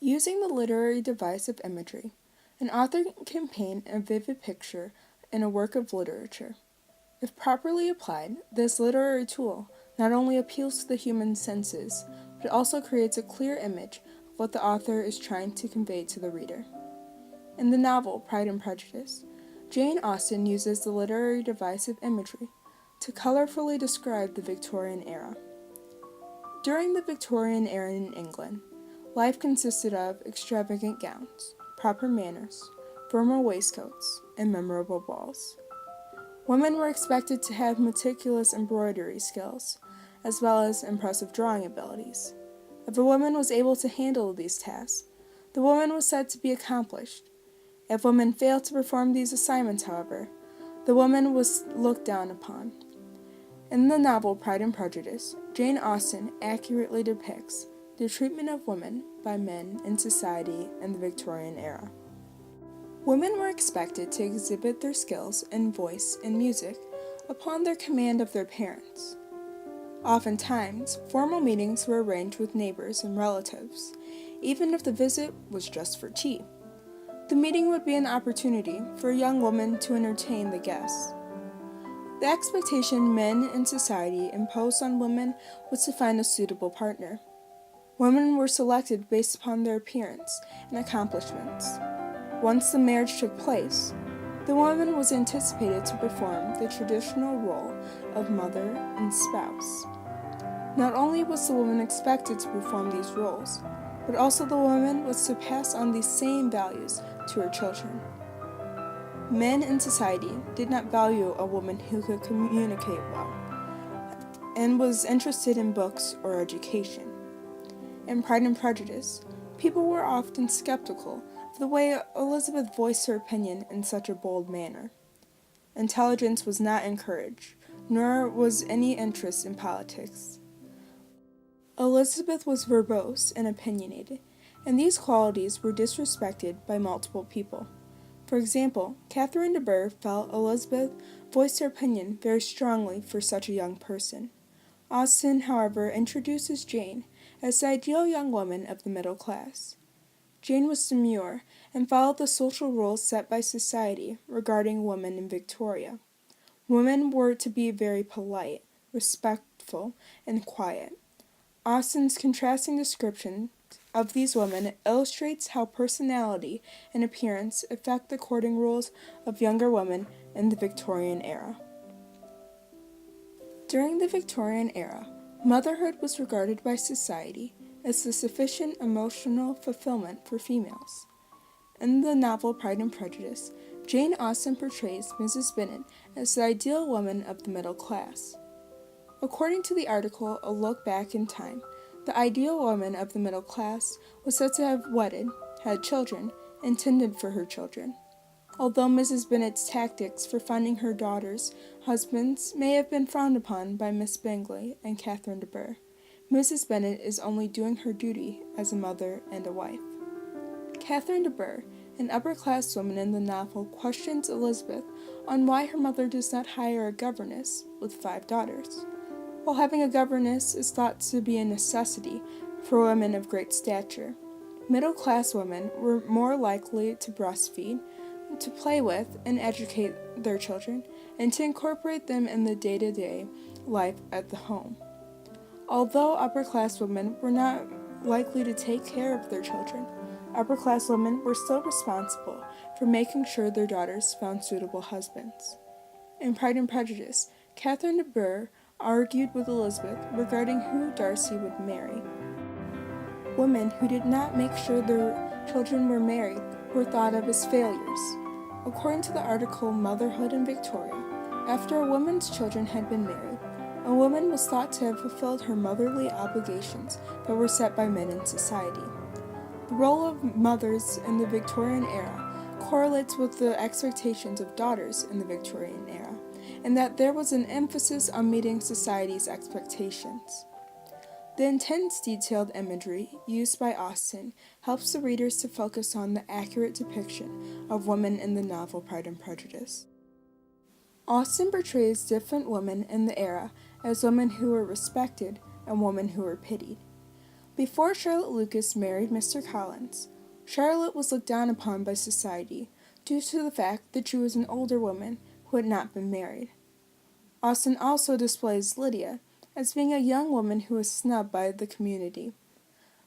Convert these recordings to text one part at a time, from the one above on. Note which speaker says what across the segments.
Speaker 1: Using the literary device of imagery, an author can paint a vivid picture in a work of literature. If properly applied, this literary tool not only appeals to the human senses, but also creates a clear image of what the author is trying to convey to the reader. In the novel Pride and Prejudice, Jane Austen uses the literary device of imagery to colorfully describe the Victorian era. During the Victorian era in England, life consisted of extravagant gowns, proper manners, formal waistcoats, and memorable balls. Women were expected to have meticulous embroidery skills, as well as impressive drawing abilities. If a woman was able to handle these tasks, the woman was said to be accomplished. If women failed to perform these assignments, however, the woman was looked down upon. In the novel Pride and Prejudice, Jane Austen accurately depicts the treatment of women by men in society in the Victorian era. Women were expected to exhibit their skills in voice and music upon their command of their parents. Oftentimes, formal meetings were arranged with neighbors and relatives, even if the visit was just for tea. The meeting would be an opportunity for a young woman to entertain the guests. The expectation men in society imposed on women was to find a suitable partner. Women were selected based upon their appearance and accomplishments. Once the marriage took place, the woman was anticipated to perform the traditional role of mother and spouse. Not only was the woman expected to perform these roles, but also the woman was to pass on these same values to her children. Men in society did not value a woman who could communicate well and was interested in books or education. In Pride and Prejudice, people were often skeptical of the way Elizabeth voiced her opinion in such a bold manner. Intelligence was not encouraged, nor was any interest in politics. Elizabeth was verbose and opinionated, and these qualities were disrespected by multiple people. For example, Catherine de Bourgh felt Elizabeth voiced her opinion very strongly for such a young person. Austen, however, introduces Jane as the ideal young woman of the middle class. Jane was demure and followed the social rules set by society regarding women in Victoria. Women were to be very polite, respectful, and quiet. Austen's contrasting description of these women illustrates how personality and appearance affect the courting rules of younger women in the Victorian era. During the Victorian era, motherhood was regarded by society as the sufficient emotional fulfillment for females. In the novel Pride and Prejudice, Jane Austen portrays Mrs. Bennet as the ideal woman of the middle class. According to the article A Look Back in Time, the ideal woman of the middle class was said to have wedded, had children, and tended for her children. Although Mrs. Bennet's tactics for finding her daughters' husbands may have been frowned upon by Miss Bingley and Catherine de Bourgh, Mrs. Bennet is only doing her duty as a mother and a wife. Catherine de Bourgh, an upper-class woman in the novel, questions Elizabeth on why her mother does not hire a governess with 5 daughters. While having a governess is thought to be a necessity for women of great stature, middle-class women were more likely to breastfeed, to play with and educate their children, and to incorporate them in the day-to-day life at the home. Although upper-class women were not likely to take care of their children, upper-class women were still responsible for making sure their daughters found suitable husbands. In Pride and Prejudice, Catherine de Bourgh argued with Elizabeth regarding who Darcy would marry. Women who did not make sure their children were married were thought of as failures. According to the article Motherhood in Victoria, after a woman's children had been married, a woman was thought to have fulfilled her motherly obligations that were set by men in society. The role of mothers in the Victorian era correlates with the expectations of daughters in the Victorian era, and that there was an emphasis on meeting society's expectations. The intense, detailed imagery used by Austen helps the readers to focus on the accurate depiction of women in the novel Pride and Prejudice. Austen portrays different women in the era as women who were respected and women who were pitied. Before Charlotte Lucas married Mr. Collins, Charlotte was looked down upon by society due to the fact that she was an older woman who had not been married. Austen also displays Lydia as being a young woman who was snubbed by the community.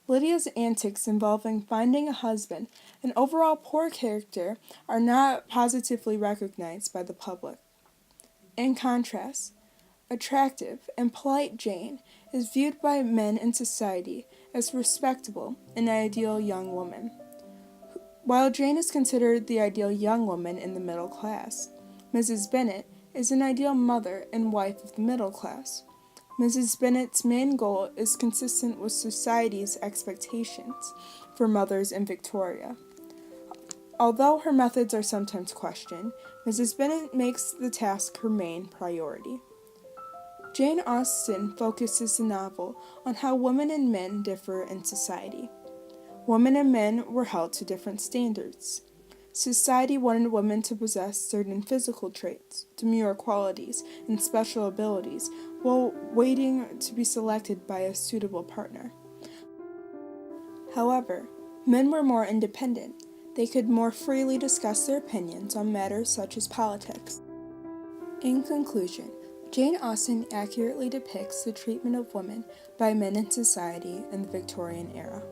Speaker 1: Lydia's antics involving finding a husband and overall poor character are not positively recognized by the public. In contrast, attractive and polite Jane is viewed by men in society as respectable and ideal young woman. While Jane is considered the ideal young woman in the middle class, Mrs. Bennet is an ideal mother and wife of the middle class. Mrs. Bennet's main goal is consistent with society's expectations for mothers in Victoria. Although her methods are sometimes questioned, Mrs. Bennet makes the task her main priority. Jane Austen focuses the novel on how women and men differ in society. Women and men were held to different standards. Society wanted women to possess certain physical traits, demure qualities, and special abilities, while waiting to be selected by a suitable partner. However, men were more independent. They could more freely discuss their opinions on matters such as politics. In conclusion, Jane Austen accurately depicts the treatment of women by men in society in the Victorian era.